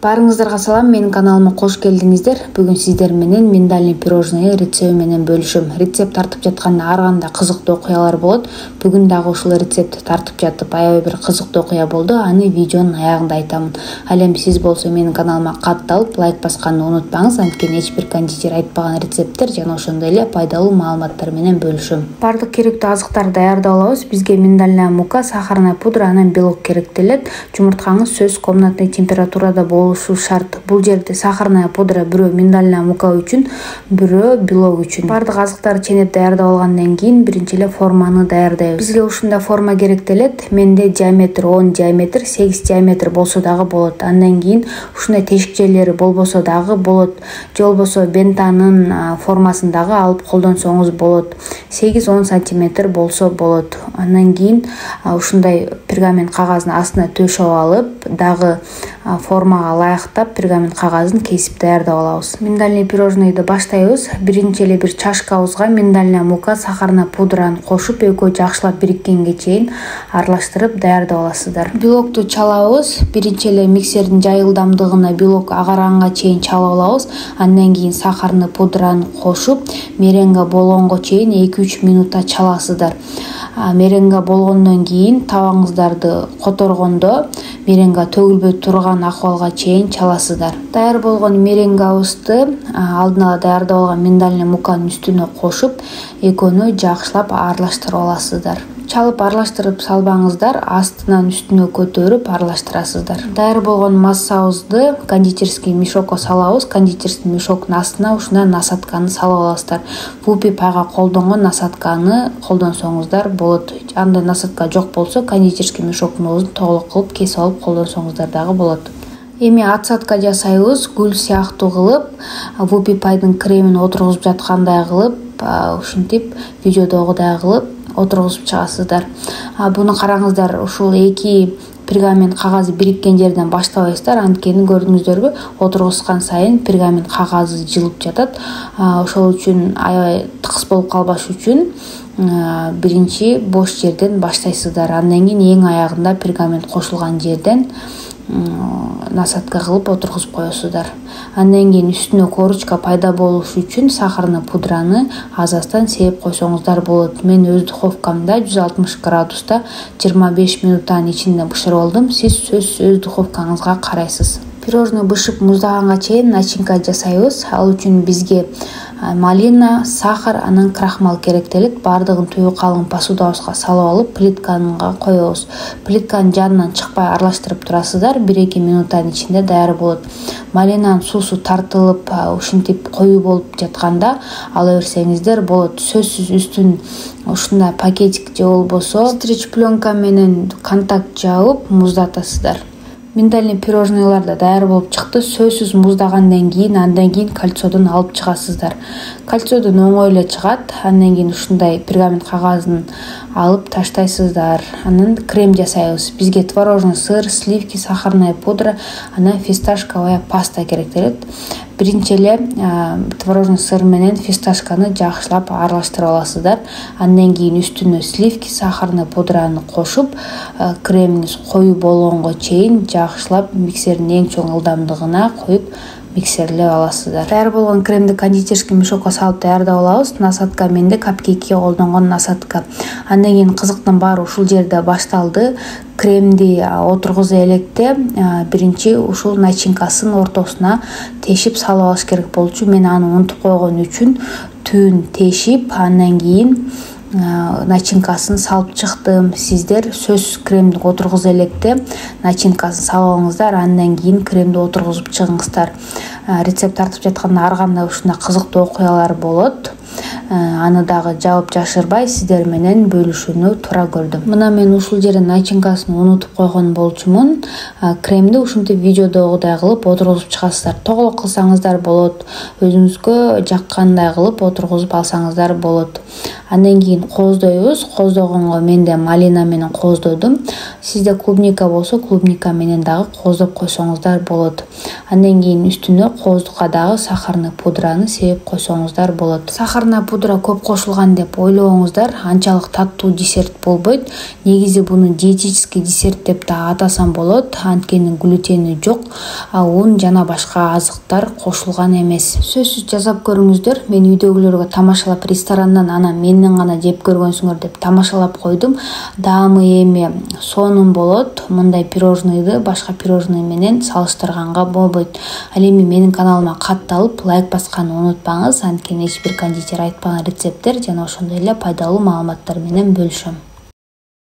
Барыңыздарга салам, менин каналыма кош келдиңиздер. Бүгүн сиздер менен миндальный пирожное рецепти менен бөлүшөм. Рецепт тартып жатканда ар кандай кызыктуу окуялар болот. Бүгүн дагы ушул рецептти тартып жатып, аябай бир кызыктуу окуя болду. Аны видеонун аягында айтамын. Ал эми сиз болсо менин каналыма катталып, лайк басканды унутпаңыз. Анткени эч бир кондитер айтпаган рецепттер жана ошондой эле пайдалуу маалыматтар менен бөлүшөм. Бардык керектүү азыктарды даярдап алабыз. Бизге миндальная мука, сахарная пудра, анан белок керектелет. Жумурткаңыз сөз комнатный температурада болушу шарт. Бул жерде сахарная пудра бирөө, миндальная мука үчүн, бирөө белок үчүн. Бардык азыктарды ченеп даярдап алгандан кийин биринчи эле форманы даярдайбыз. Бизге ушундай форма керектелет. Менде диаметр 10 диаметр, 8 диаметр болсо дагы болот. Андан кийин ушундай тешикчелери болбосо дагы болот. Же болбосо бентанын формасындагы алып колдонсоңуз болот. 8-10 сантиметр болсо болот. Андан кийин ушундай пергамент кагазын астына төшөп алып, дагы формага лайыктап пергамент кагазын кесип даярдап алабыз. Миндальный пирожныйды баштайбыз. Биринчи эле бир чашкабызга миндальная мука, сахарная пудраны кошуп, экөө жакшылап бириккенге чейин аралаштырып даярдап аласыздар. Белокту чалабыз. Биринчи эле миксердин жайылдамдыгына белок агаранга чейин чалып алабыз. Андан кийин сахарный пудраны кошуп, меренга болгонго чейин 2-3 минутта чаласыздар. Меренга болгондон кийин табаңыздарды которгондо меренга төгүлбөй турган акыбалга чейин чаласыздар. Даяр болгон меренгабызды алдын ала даярдап алган миндальный муканын үстүнө кошуп, экөөнү жакшылап аралаштырып аласыздар. Чалып аралаштырып салбаңыздар, астынан үстүнө көтөрүп аралаштырасыздар. Даяр болгон массабызды кондитерский мешокко салабыз. Кондитерский мешоктун астына ушундай насатканы салып аласыздар. Вупи пайга колдонгон насатканы колдонсоңуздар болот. Андай насатка жок болсо, кондитерский мешоктун оозун толук кылып кесип алып колдонсоңуздар дагы болот. Эми отсадка жасайбыз. Гүл сыяктуу кылып, вупи пайдын кремин отургузуп жаткандай кылып, ушинтип видеодогудай кылып отургузуп чыгасыздар. Буну караңыздар, ушул эки пергамент кагазы бириккен жерден баштабайсыздар. Анткени көрдүңүздөрбү, отургузган сайын пергамент кагазы жылып жатат. Ошол үчүн аябай тыкыз болуп калбаш үчүн биринчи бош жерден баштайсыздар. Андан кийин эң аягында пергамент кошулган жерден насатка кылып отургузуп коесуздар. Андан кийин үстүнө корочка пайда болушу үчүн сахарный пудраны аз-аздан сээп койсоңуздар болот. Мен өз духовкамда 160 градуста 25 минуттан ичинде бышырып алдым. Сиз өз духовкаңызга карайсыз. Пирожный бышып муздаганга чейин начинка жасайбыз. Ал үчүн бизге малина, сахар, анан крахмал керектелет. Бардыгын түбү калың посудабызга салып алып, плиткага коебуз. Плитканын жанынан чыкпай аралаштырып турасыздар. 1-2 минуттан ичинде даяр болот. Малинанын суусу тартылып, ушинтип коюу болуп жатканда ала берсеңиздер болот. Сөзсүз үстүн ушундай пакетик же болбосо стрич пленка менен контакт жабып муздатасыздар. Миндальный пирожныйлар да даяр болуп чыкты. Сөзсүз муздагандан кийин, андан кийин кольцодон алып чыгасыздар. Кольцодон оңой эле чыгат. Андан кийин ушундай пергамент кагазын алып таштайсыздар. Анан крем жасайбыз. Бизге творожный сыр, сливки, сахарная пудра, анан фисташковая паста керектелет. Биринчи эле творожный сыр менен фисташканы жакшылап аралаштырып аласыздар. Андан кийин үстүнө сливки, сахарный пудраны кошуп, кремиңиз коюу болгонго чейин жакшылап миксердин эң чоң ылдамдыгына коюп миксерлеп аласыздар. Даяр болгон кремди кондитерский мешокко салып даярдап алабыз. Насатка менде капкейкке колдонгон насатка. Андан кийин кызыктын баары ушул жерде башталды. Кремди отургуза электе биринчи ушул начинкасын ортосуна тешип салып алыш керек болчу. Мен аны унутуп койгон үчүн түбүн тешип, андан кийин начинкасын салып чыктым. Сиздер сөзсүз кремди отургуза электе начинкасын салып алыңыздар, андан кийин кремди отургузуп чыгыңыздар. Рецепт тартып жатканда ар кандай ушундай кызыктуу окуялар болот. Аны дагы жабып жашырбай сиздер менен бөлүшүүнү туура көрдүм. Мына мен ушул жерден начинкасын унутуп койгон болчумун. Кремди ушинтип видеодогудай кылып отургузуп чыгасыздар. Тоголок кылсаңыздар болот. Өзүңүзгө жаккандай кылып отургузуп алсаңыздар болот. Андан кийин кооздойбуз. Кооздогонго менде малина менен кооздодум. Сизде клубника болсо, клубника менен дагы кооздоп койсоңуздар болот. Андан кийин үстүнө кооздукка дагы сахарный пудраны сээп койсоңуздар болот. Сахарный пудра көп кошулган деп ойлобоңуздар, анчалык таттуу десерт болбойт. Негизи буну диетический десерт деп да атасам болот, анткени глютени жок, un жана башка азыктар кошулган эмес. Сөзсүз жасап көрүңүздөр. Мен үйдөгүлөргө тамашалап ресторандан анан менден гана жеп көргөнсүңөр деп тамашалап койдум. Даамы эми сонун болот. Мындай пирожныйды башка пирожный менен салыштырганга болбойт. Ал эми менин каналыма катталып, лайк басканды унутпаңыз, анткени эч бир кондитер айтпаган рецепттер жана ошондой эле пайдалуу маалыматтар менен бөлүшөм.